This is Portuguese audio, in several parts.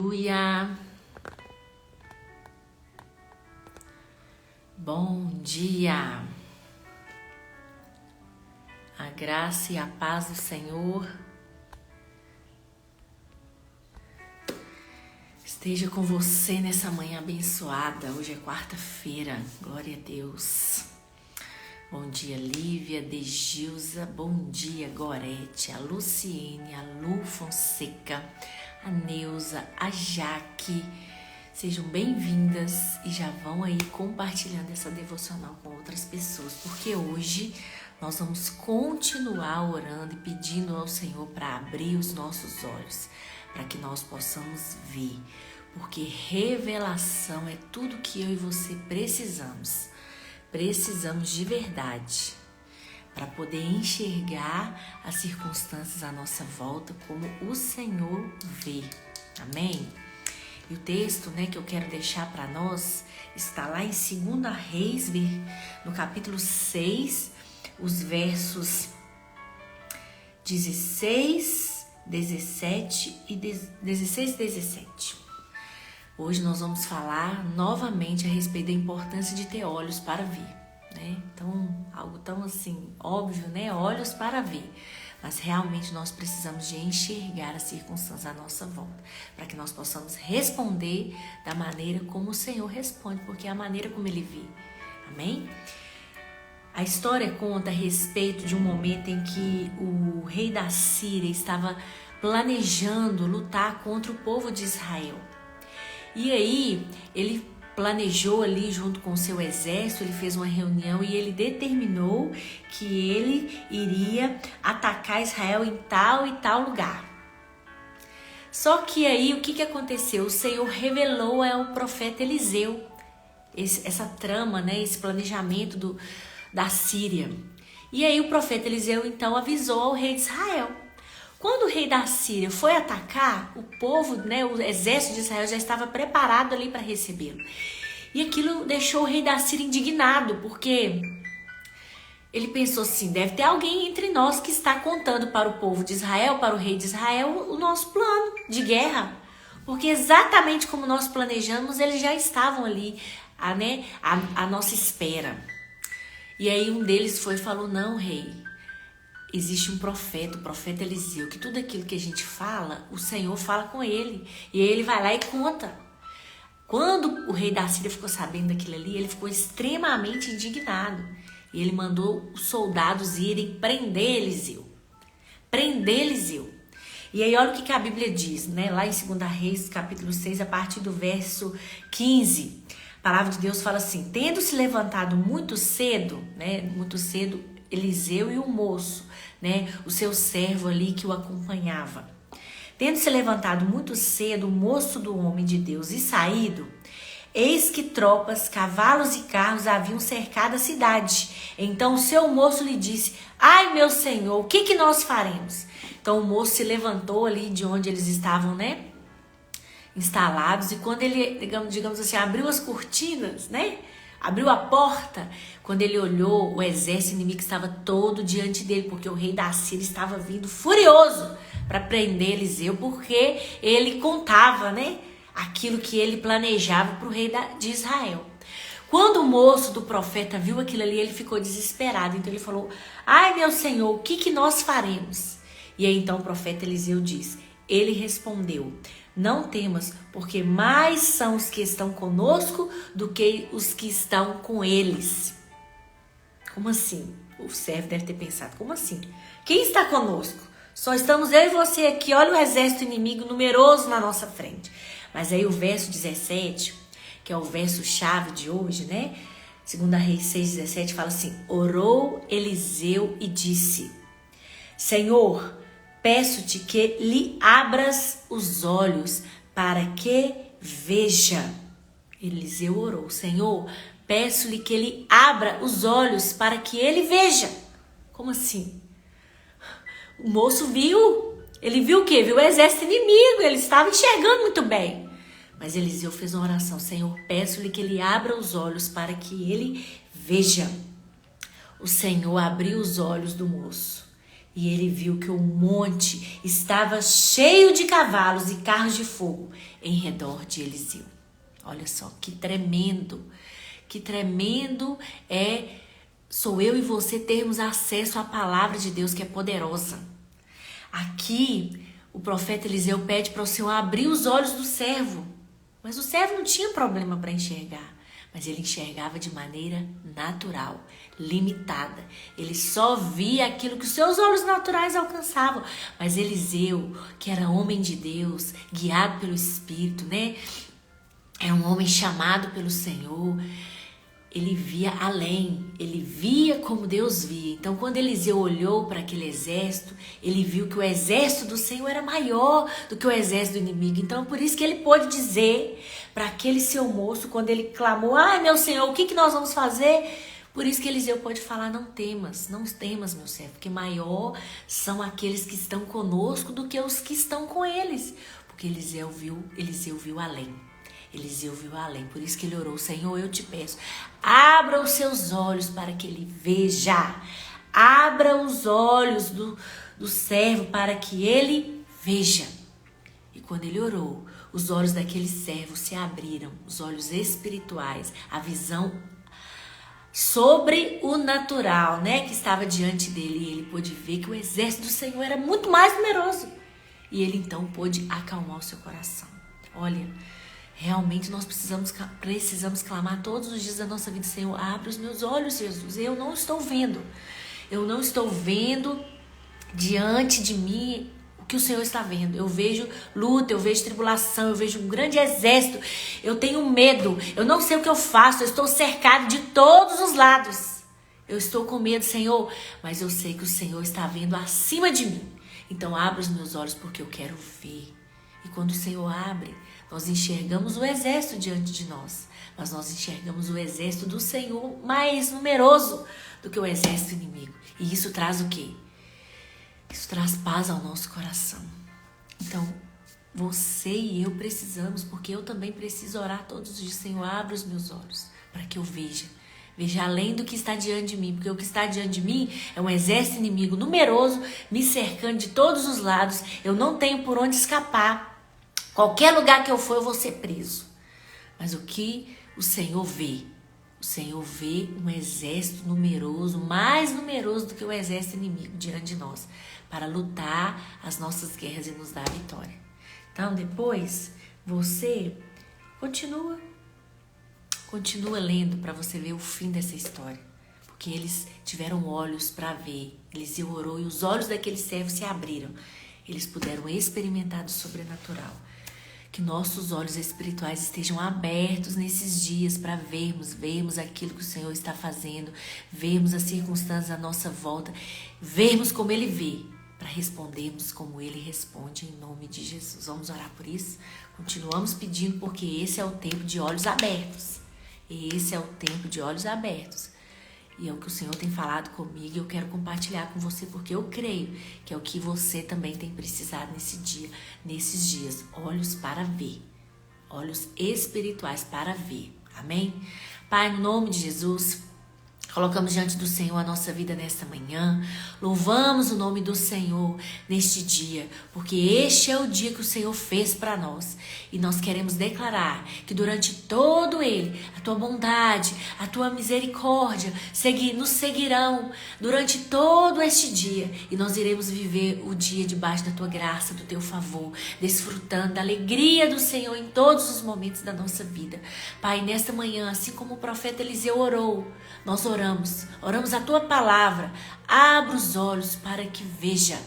Aleluia. Bom dia. A graça e a paz do Senhor esteja com você nessa manhã abençoada. Hoje é quarta-feira. Glória a Deus. Bom dia, Lívia, Degilza. Bom dia, Gorete, a Luciene, a Lu Fonseca, a Neuza, a Jaque. Sejam bem-vindas e já vão aí compartilhando essa devocional com outras pessoas, porque hoje nós vamos continuar orando e pedindo ao Senhor para abrir os nossos olhos, para que nós possamos ver, porque revelação é tudo que eu e você precisamos. Precisamos de verdade para poder enxergar as circunstâncias à nossa volta como o Senhor vê. Amém? E o texto, que eu quero deixar para nós está lá em 2 Reis, no capítulo 6, os versos 16, 17 e 17. Hoje nós vamos falar novamente a respeito da importância de ter olhos para ver, né? Então, algo tão assim, óbvio, né? Olhos para ver. Mas realmente nós precisamos de enxergar as circunstâncias à nossa volta, para que nós possamos responder da maneira como o Senhor responde, porque é a maneira como Ele vê. Amém? A história conta a respeito de um momento em que o rei da Síria estava planejando lutar contra o povo de Israel. E aí, ele planejou ali junto com o seu exército, ele fez uma reunião e ele determinou que ele iria atacar Israel em tal e tal lugar. Só que aí, o que aconteceu? O Senhor revelou ao profeta Eliseu essa trama, esse planejamento da Síria. E aí, o profeta Eliseu, então, avisou ao rei de Israel. Quando o rei da Síria foi atacar, o povo, o exército de Israel já estava preparado ali para recebê-lo. E aquilo deixou o rei da Síria indignado, porque ele pensou assim, deve ter alguém entre nós que está contando para o povo de Israel, para o rei de Israel, o nosso plano de guerra. Porque exatamente como nós planejamos, eles já estavam ali, à nossa espera. E aí um deles foi e falou, não, rei, existe um profeta, o profeta Eliseu, que tudo aquilo que a gente fala, o Senhor fala com ele. E aí ele vai lá e conta. Quando o rei da Síria ficou sabendo daquilo ali, ele ficou extremamente indignado. E ele mandou os soldados irem prender Eliseu. Prender Eliseu. E aí olha o que a Bíblia diz, lá em 2 Reis, capítulo 6, a partir do verso 15. A palavra de Deus fala assim, tendo se levantado muito cedo, Eliseu e o moço, o seu servo ali que o acompanhava. Tendo se levantado muito cedo o moço do homem de Deus e saído, eis que tropas, cavalos e carros haviam cercado a cidade. Então o seu moço lhe disse, ai meu senhor, o que nós faremos? Então o moço se levantou ali de onde eles estavam, instalados, e quando ele, digamos assim, abriu as cortinas, abriu a porta, quando ele olhou, o exército inimigo estava todo diante dele, porque o rei da Síria estava vindo furioso para prender Eliseu, porque ele contava, aquilo que ele planejava para o rei de Israel. Quando o moço do profeta viu aquilo ali, ele ficou desesperado, então ele falou, ai meu senhor, o que nós faremos? E aí então o profeta Eliseu diz, ele respondeu, não temas, porque mais são os que estão conosco do que os que estão com eles. Como assim? O servo deve ter pensado, como assim? Quem está conosco? Só estamos eu e você aqui, olha o exército inimigo numeroso na nossa frente. Mas aí o verso 17, que é o verso chave de hoje, 2 Reis 6:17, fala assim, orou Eliseu e disse, Senhor, peço-te que lhe abras os olhos para que veja. Eliseu orou, Senhor, peço-lhe que ele abra os olhos para que ele veja. Como assim? O moço viu, ele viu o quê? Viu o exército inimigo, ele estava enxergando muito bem. Mas Eliseu fez uma oração, Senhor, peço-lhe que ele abra os olhos para que ele veja. O Senhor abriu os olhos do moço. E ele viu que o monte estava cheio de cavalos e carros de fogo em redor de Eliseu. Olha só, que tremendo sou eu e você termos acesso à palavra de Deus que é poderosa. Aqui, o profeta Eliseu pede para o Senhor abrir os olhos do servo. Mas o servo não tinha problema para enxergar. Mas ele enxergava de maneira natural, limitada. Ele só via aquilo que os seus olhos naturais alcançavam. Mas Eliseu, que era homem de Deus, guiado pelo Espírito, né? É um homem chamado pelo Senhor. Ele via além, ele via como Deus via. Então, quando Eliseu olhou para aquele exército, ele viu que o exército do Senhor era maior do que o exército do inimigo. Então, por isso que ele pôde dizer para aquele seu moço, quando ele clamou, ai meu Senhor, o que nós vamos fazer? Por isso que Eliseu pode falar, não temas, meu servo, porque maior são aqueles que estão conosco do que os que estão com eles. Porque Eliseu viu além. Eliseu viu além, por isso que ele orou, Senhor, eu te peço, abra os seus olhos para que ele veja, abra os olhos do servo para que ele veja. E quando ele orou, os olhos daquele servo se abriram, os olhos espirituais, a visão sobre o natural, né, que estava diante dele, e ele pôde ver que o exército do Senhor era muito mais numeroso, e ele então pôde acalmar o seu coração. Olha, realmente nós precisamos clamar todos os dias da nossa vida, Senhor, abre os meus olhos, Jesus, eu não estou vendo diante de mim o que o Senhor está vendo. Eu vejo luta, eu vejo tribulação, eu vejo um grande exército, eu tenho medo, eu não sei o que eu faço, eu estou cercado de todos os lados, eu estou com medo, Senhor, mas eu sei que o Senhor está vendo acima de mim. Então abre os meus olhos porque eu quero ver. E quando o Senhor abre, nós enxergamos o exército diante de nós, mas nós enxergamos o exército do Senhor mais numeroso do que o exército inimigo. E isso traz o quê? Isso traz paz ao nosso coração. Então, você e eu precisamos, porque eu também preciso orar todos os dias, Senhor, abre os meus olhos para que eu veja além do que está diante de mim, porque o que está diante de mim é um exército inimigo numeroso, me cercando de todos os lados, eu não tenho por onde escapar. Qualquer lugar que eu for, eu vou ser preso. Mas o que o Senhor vê? O Senhor vê um exército numeroso, mais numeroso do que o exército inimigo diante de nós, para lutar as nossas guerras e nos dar a vitória. Então, depois, você continua lendo para você ver o fim dessa história. Porque eles tiveram olhos para ver. Eliseu orou e os olhos daqueles servos se abriram. Eles puderam experimentar do sobrenatural. Que nossos olhos espirituais estejam abertos nesses dias para vermos aquilo que o Senhor está fazendo, vermos as circunstâncias à nossa volta, vermos como Ele vê, para respondermos como Ele responde em nome de Jesus. Vamos orar por isso? Continuamos pedindo porque esse é o tempo de olhos abertos. Esse é o tempo de olhos abertos. E é o que o Senhor tem falado comigo e eu quero compartilhar com você porque eu creio que é o que você também tem precisado nesses dias. Olhos para ver. Olhos espirituais para ver. Amém? Pai, no nome de Jesus, colocamos diante do Senhor a nossa vida nesta manhã. Louvamos o nome do Senhor neste dia, porque este é o dia que o Senhor fez para nós. E nós queremos declarar que durante todo ele, a tua bondade, a tua misericórdia nos seguirão durante todo este dia. E nós iremos viver o dia debaixo da tua graça, do teu favor, desfrutando da alegria do Senhor em todos os momentos da nossa vida. Pai, nesta manhã, assim como o profeta Eliseu orou, nós oramos a tua palavra. Abra os olhos para que veja.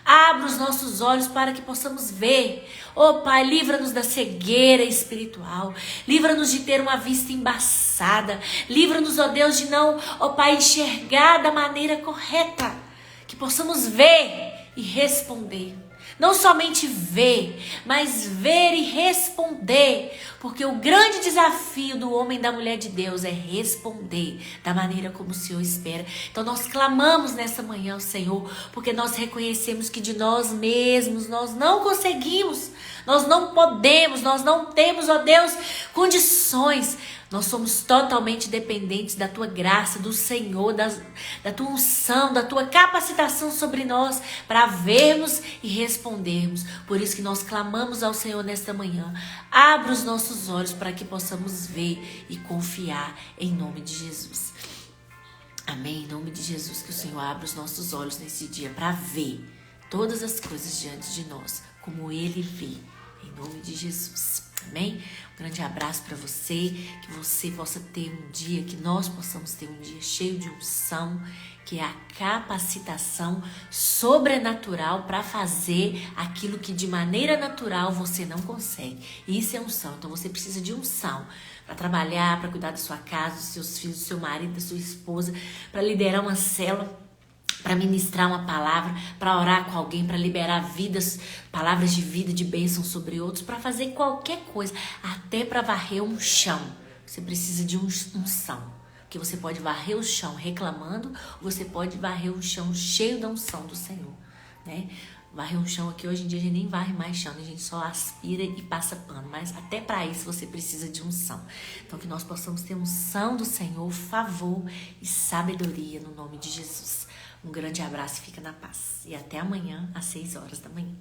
Abra os nossos olhos para que possamos ver. Oh Pai, livra-nos da cegueira espiritual. Livra-nos de ter uma vista embaçada. Livra-nos, ó Deus, de não, ó Pai, enxergar da maneira correta. Que possamos ver e responder. Não somente ver, mas ver e responder. Porque o grande desafio do homem e da mulher de Deus é responder da maneira como o Senhor espera. Então nós clamamos nessa manhã ao Senhor, porque nós reconhecemos que de nós mesmos nós não conseguimos. Nós não podemos, nós não temos, ó Deus, condições. Nós somos totalmente dependentes da tua graça, do Senhor, da tua unção, da tua capacitação sobre nós para vermos e respondermos. Por isso que nós clamamos ao Senhor nesta manhã. Abra os nossos olhos para que possamos ver e confiar em nome de Jesus. Amém? Em nome de Jesus, que o Senhor abra os nossos olhos nesse dia para ver todas as coisas diante de nós, como Ele vê. Em nome de Jesus. Amém? Um grande abraço para você, que você possa ter um dia, que nós possamos ter um dia cheio de unção, que é a capacitação sobrenatural para fazer aquilo que de maneira natural você não consegue. Isso é unção. Então você precisa de unção para trabalhar, para cuidar da sua casa, dos seus filhos, do seu marido, da sua esposa, para liderar uma célula, para ministrar uma palavra, para orar com alguém, para liberar vidas, palavras de vida, de bênção sobre outros, para fazer qualquer coisa, até para varrer um chão. Você precisa de unção, porque você pode varrer o chão reclamando, ou você pode varrer um chão cheio da unção do Senhor, né? Varrer um chão aqui, hoje em dia a gente nem varre mais chão, a gente só aspira e passa pano, mas até para isso você precisa de unção. Então que nós possamos ter unção do Senhor, favor e sabedoria no nome de Jesus. Um grande abraço e fica na paz. E até amanhã, às 6 horas da manhã.